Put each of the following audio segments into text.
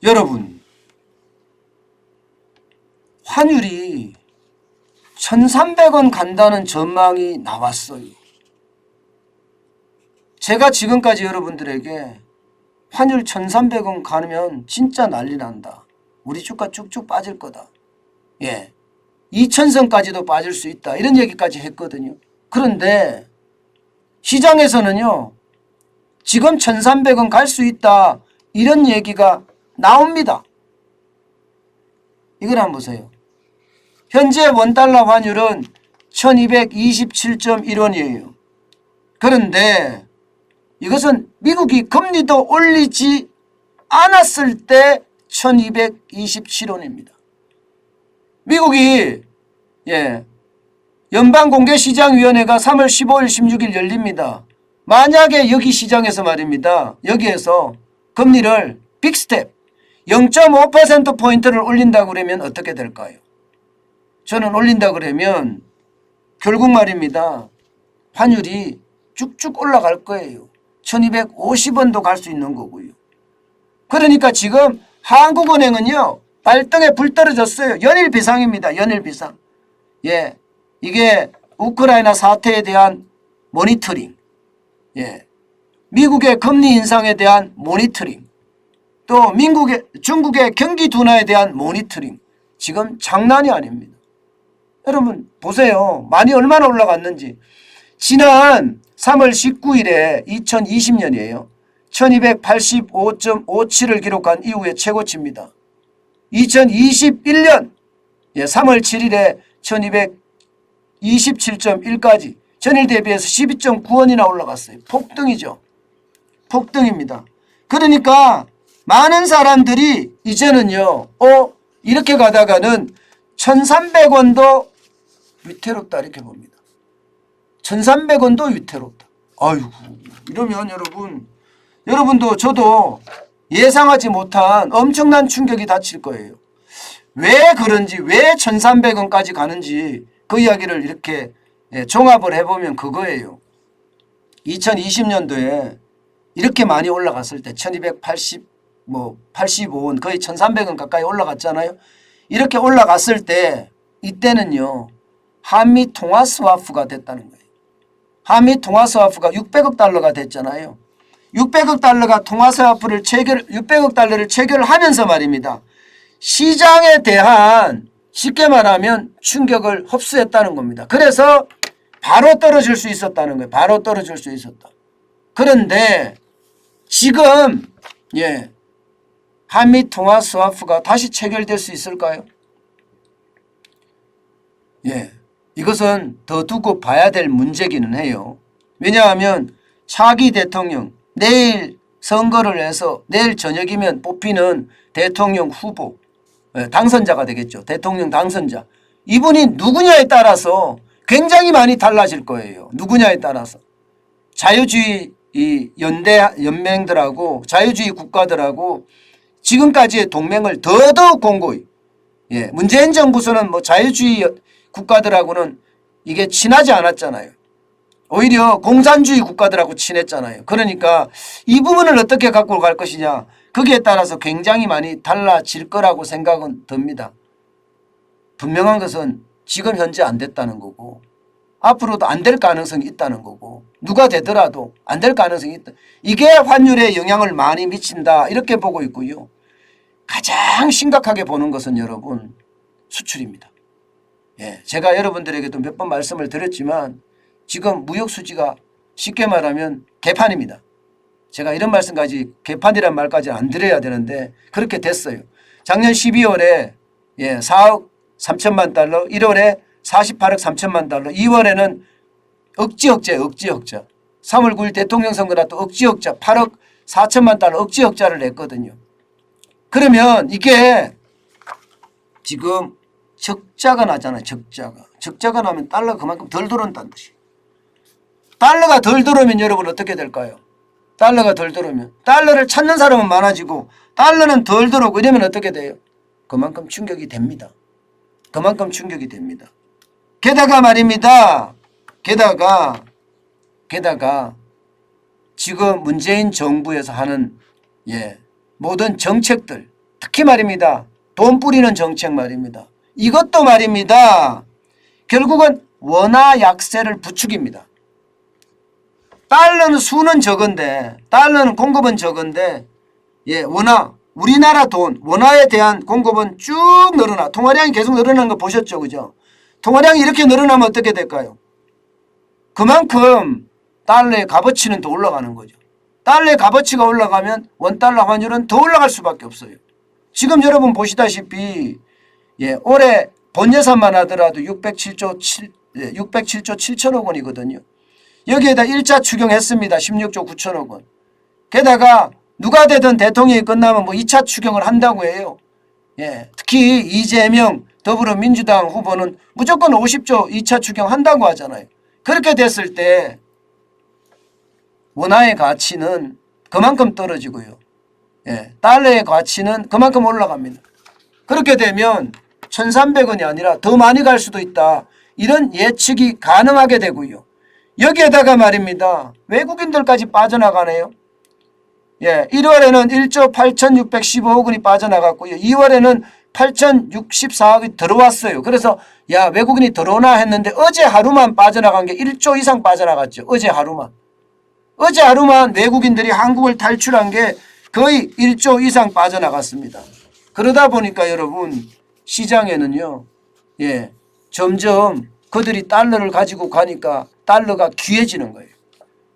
여러분, 환율이 1,300원 간다는 전망이 나왔어요. 제가 지금까지 여러분들에게 환율 1,300원 가면 진짜 난리 난다. 우리 주가 쭉쭉 빠질 거다. 2,000선까지도 빠질 수 있다. 이런 얘기까지 했거든요. 그런데 시장에서는요, 지금 1,300원 갈 수 있다. 이런 얘기가 나옵니다. 이걸 한번 보세요. 현재 원달러 환율은 1227.1원이에요. 그런데 이것은 미국이 금리도 올리지 않았을 때 1227원입니다. 미국이 연방공개시장위원회가 3월 15일 16일 열립니다. 만약에 여기 시장에서 말입니다. 여기에서 금리를 빅스텝 0.5%포인트를 올린다고 그러면 어떻게 될까요? 저는 올린다고 그러면 결국 말입니다. 환율이 쭉쭉 올라갈 거예요. 1250원도 갈 수 있는 거고요. 그러니까 지금 한국은행은요, 발등에 불 떨어졌어요. 연일 비상입니다. 연일 비상. 이게 우크라이나 사태에 대한 모니터링, 미국의 금리 인상에 대한 모니터링, 또 중국의 경기 둔화에 대한 모니터링. 지금 장난이 아닙니다. 여러분 보세요. 많이 얼마나 올라갔는지. 지난 3월 19일에 2020년이에요. 1285.57을 기록한 이후의 최고치입니다. 2021년 3월 7일에 1227.1까지 전일 대비해서 12.9원이나 올라갔어요. 폭등이죠. 폭등입니다. 그러니까 많은 사람들이 이제는요, 이렇게 가다가는 1,300원도 위태롭다 이렇게 봅니다. 1,300원도 위태롭다. 아이고, 이러면 여러분도 저도 예상하지 못한 엄청난 충격이 닥칠 거예요. 왜 그런지, 왜 1,300원까지 가는지 그 이야기를 이렇게 종합을 해보면 그거예요. 2020년도에 이렇게 많이 올라갔을 때 1285원 거의 1,300원 가까이 올라갔잖아요. 이렇게 올라갔을 때 이때는요, 한미 통화 스와프가 됐다는 거예요. 한미 통화 스와프가 600억 달러가 됐잖아요. 600억 달러가 통화 스와프를 600억 달러를 체결을 하면서 말입니다. 시장에 대한 쉽게 말하면 충격을 흡수했다는 겁니다. 그래서 바로 떨어질 수 있었다는 거예요. 바로 떨어질 수 있었다. 그런데 지금 한미 통화 스와프가 다시 체결될 수 있을까요? 이것은 더 두고 봐야 될 문제기는 해요. 왜냐하면 차기 대통령 내일 선거를 해서 내일 저녁이면 뽑히는 대통령 후보 당선자가 되겠죠. 대통령 당선자. 이분이 누구냐에 따라서 굉장히 많이 달라질 거예요. 누구냐에 따라서. 자유주의 연맹들하고 자유주의 국가들하고 지금까지의 동맹을 더더욱 공고히. 문재인 정부에서는 자유주의 국가들하고는 이게 친하지 않았잖아요. 오히려 공산주의 국가들하고 친했잖아요. 그러니까 이 부분을 어떻게 갖고 갈 것이냐. 거기에 따라서 굉장히 많이 달라질 거라고 생각은 듭니다. 분명한 것은 지금 현재 안 됐다는 거고 앞으로도 안 될 가능성이 있다는 거고 누가 되더라도 안 될 가능성이 있다. 이게 환율에 영향을 많이 미친다 이렇게 보고 있고요. 가장 심각하게 보는 것은 여러분 수출입니다. 제가 여러분들에게도 몇 번 말씀을 드렸지만 지금 무역수지가 쉽게 말하면 개판입니다. 제가 이런 말씀까지 개판이란 말까지 안 드려야 되는데 그렇게 됐어요. 작년 12월에 4억 3천만 달러, 1월에 48억 3천만 달러, 2월에는 억지 흑자. 3월 9일 대통령 선거나 또 억지 흑자 8억 4천만 달러 억지 흑자를 냈거든요. 그러면 이게 지금 적자가 나잖아요. 적자가 나면 달러가 그만큼 덜 들어온다는 뜻이에요. 달러가 덜 들어오면 여러분 어떻게 될까요? 달러가 덜 들어오면 달러를 찾는 사람은 많아지고 달러는 덜 들어오고 이러면 어떻게 돼요? 그만큼 충격이 됩니다. 그만큼 충격이 됩니다. 게다가 말입니다. 게다가 지금 문재인 정부에서 하는 모든 정책들 특히 말입니다. 돈 뿌리는 정책 말입니다. 이것도 말입니다. 결국은 원화 약세를 부추깁니다. 달러는 수는 적은데, 달러는 공급은 적은데, 원화, 우리나라 돈, 원화에 대한 공급은 쭉 늘어나. 통화량이 계속 늘어나는 거 보셨죠, 그죠? 통화량이 이렇게 늘어나면 어떻게 될까요? 그만큼 달러의 값어치는 더 올라가는 거죠. 달러의 값어치가 올라가면 원달러 환율은 더 올라갈 수밖에 없어요. 지금 여러분 보시다시피 올해 본 예산만 하더라도 607조 7천억 원이거든요. 여기에다 1차 추경했습니다. 16조 9천억 원. 게다가 누가 되든 대통령이 끝나면 뭐 2차 추경을 한다고 해요. 특히 이재명 더불어민주당 후보는 무조건 50조 2차 추경 한다고 하잖아요. 그렇게 됐을 때 원화의 가치는 그만큼 떨어지고요. 달러의 가치는 그만큼 올라갑니다. 그렇게 되면 1,300원이 아니라 더 많이 갈 수도 있다. 이런 예측이 가능하게 되고요. 여기에다가 말입니다. 외국인들까지 빠져나가네요. 1월에는 1조 8,615억 원이 빠져나갔고요. 2월에는 8,064억이 들어왔어요. 그래서 외국인이 들어오나 했는데 어제 하루만 빠져나간 게 1조 이상 빠져나갔죠. 어제 하루만 외국인들이 한국을 탈출한 게 거의 1조 이상 빠져나갔습니다. 그러다 보니까 여러분 시장에는요. 점점 그들이 달러를 가지고 가니까 달러가 귀해지는 거예요.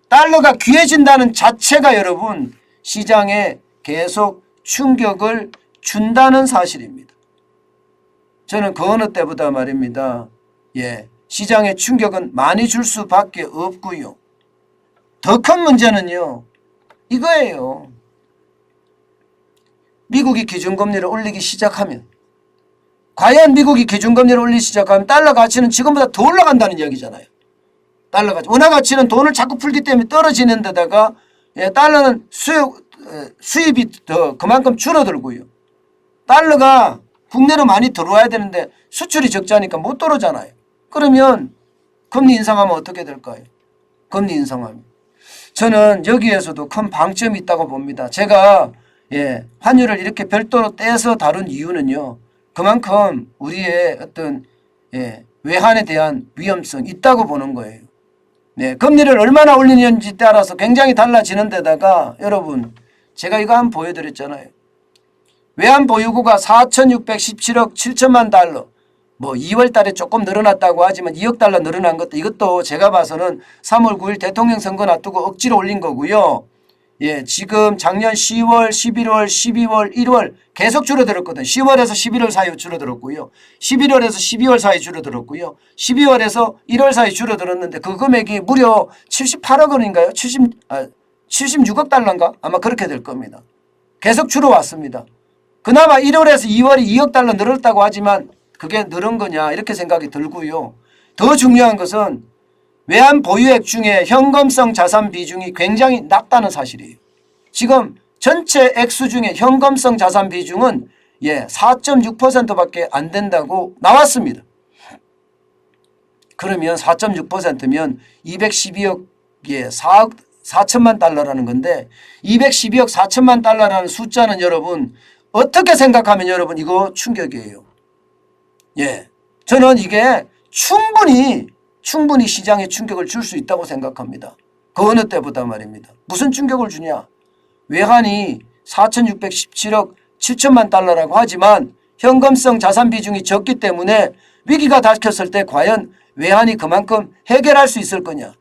달러가 귀해진다는 자체가 여러분 시장에 계속 충격을 준다는 사실입니다. 저는 그 어느 때보다 말입니다. 시장에 충격은 많이 줄 수밖에 없고요. 더 큰 문제는요. 이거예요. 미국이 기준금리를 올리기 시작하면 과연 미국이 기준금리를 올리기 시작하면 달러 가치는 지금보다 더 올라간다는 이야기잖아요. 달러 가치. 원화 가치는 돈을 자꾸 풀기 때문에 떨어지는 데다가 달러는 수입이 더 그만큼 줄어들고요. 달러가 국내로 많이 들어와야 되는데 수출이 적자니까 못 들어오잖아요. 그러면 금리 인상하면 어떻게 될까요? 금리 인상하면. 저는 여기에서도 큰 방점이 있다고 봅니다. 제가 환율을 이렇게 별도로 떼서 다룬 이유는요. 그만큼 우리의 어떤 외환에 대한 위험성이 있다고 보는 거예요. 금리를 얼마나 올리는지 따라서 굉장히 달라지는 데다가 여러분 제가 이거 한번 보여드렸잖아요. 외환 보유고가 4,617억 7천만 달러. 뭐 2월 달에 조금 늘어났다고 하지만 2억 달러 늘어난 것도 이것도 제가 봐서는 3월 9일 대통령 선거 놔두고 억지로 올린 거고요. 지금 작년 10월, 11월, 12월, 1월 계속 줄어들었거든요. 10월에서 11월 사이 줄어들었고요. 11월에서 12월 사이 줄어들었고요. 12월에서 1월 사이 줄어들었는데 그 금액이 무려 78억 원인가요? 76억 달러인가? 아마 그렇게 될 겁니다. 계속 줄어왔습니다. 그나마 1월에서 2월이 2억 달러 늘었다고 하지만 그게 늘은 거냐 이렇게 생각이 들고요. 더 중요한 것은 외환 보유액 중에 현금성 자산 비중이 굉장히 낮다는 사실이에요. 지금 전체 액수 중에 현금성 자산 비중은 4.6%밖에 안 된다고 나왔습니다. 그러면 4.6%면 212억 4억 4천만 달러라는 건데 212억 4천만 달러라는 숫자는 여러분 어떻게 생각하면 여러분 이거 충격이에요. 저는 이게 충분히 시장에 충격을 줄 수 있다고 생각합니다. 그 어느 때보다 말입니다. 무슨 충격을 주냐. 외환이 4,617억 7천만 달러라고 하지만 현금성 자산 비중이 적기 때문에 위기가 닥쳤을 때 과연 외환이 그만큼 해결할 수 있을 거냐.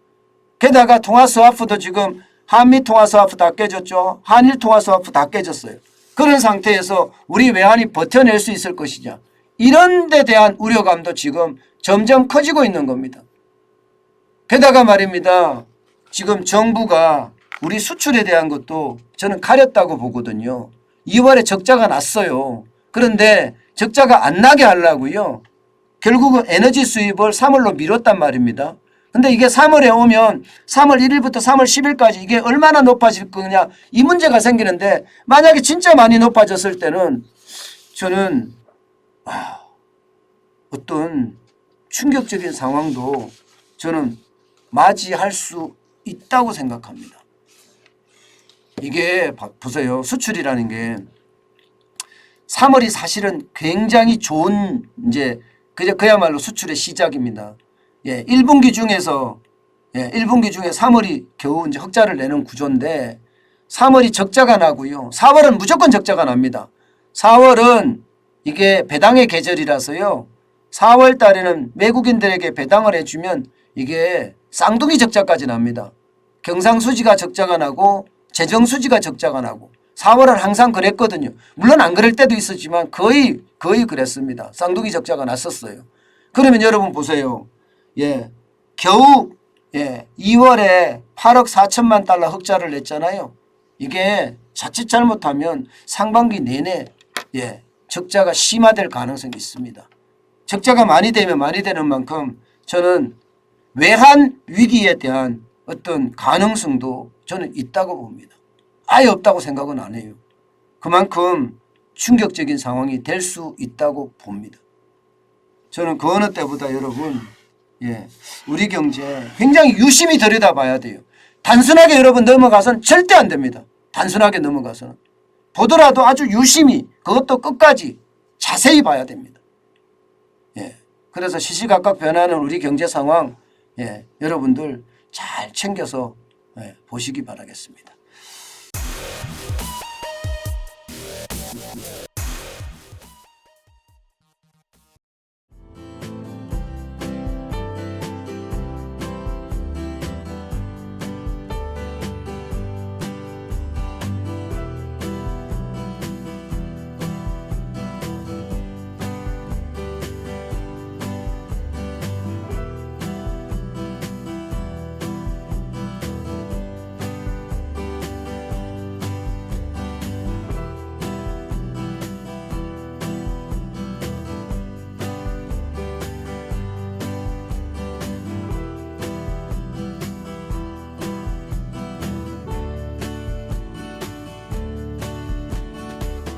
게다가 통화스와프도 지금 한미 통화스와프 다 깨졌죠. 한일 통화스와프 다 깨졌어요. 그런 상태에서 우리 외환이 버텨낼 수 있을 것이냐. 이런 데 대한 우려감도 지금 점점 커지고 있는 겁니다. 게다가 말입니다. 지금 정부가 우리 수출에 대한 것도 저는 가렸다고 보거든요. 2월에 적자가 났어요. 그런데 적자가 안 나게 하려고요. 결국은 에너지 수입을 3월로 미뤘단 말입니다. 근데 이게 3월에 오면 3월 1일부터 3월 10일까지 이게 얼마나 높아질 거냐 이 문제가 생기는데 만약에 진짜 많이 높아졌을 때는 저는 어떤 충격적인 상황도 저는 맞이할 수 있다고 생각합니다. 이게 보세요. 수출이라는 게 3월이 사실은 굉장히 좋은 이제 그야말로 수출의 시작입니다. 예, 1분기 중에서 3월이 겨우 이제 흑자를 내는 구조인데 3월이 적자가 나고요. 4월은 무조건 적자가 납니다. 4월은 이게 배당의 계절이라서요. 4월 달에는 외국인들에게 배당을 해주면 이게 쌍둥이 적자까지 납니다. 경상수지가 적자가 나고 재정수지가 적자가 나고 4월은 항상 그랬거든요. 물론 안 그럴 때도 있었지만 거의 그랬습니다. 쌍둥이 적자가 났었어요. 그러면 여러분 보세요. 예, 겨우 2월에 8억 4천만 달러 흑자를 냈잖아요. 이게 자칫 잘못하면 상반기 내내 적자가 심화될 가능성이 있습니다. 적자가 많이 되면 많이 되는 만큼 저는 외환 위기에 대한 어떤 가능성도 저는 있다고 봅니다. 아예 없다고 생각은 안 해요. 그만큼 충격적인 상황이 될 수 있다고 봅니다. 저는 그 어느 때보다 여러분 우리 경제 굉장히 유심히 들여다봐야 돼요. 단순하게 여러분 넘어가서는 절대 안 됩니다. 단순하게 넘어가서는. 보더라도 아주 유심히 그것도 끝까지 자세히 봐야 됩니다. 그래서 시시각각 변하는 우리 경제 상황 여러분들 잘 챙겨서 보시기 바라겠습니다.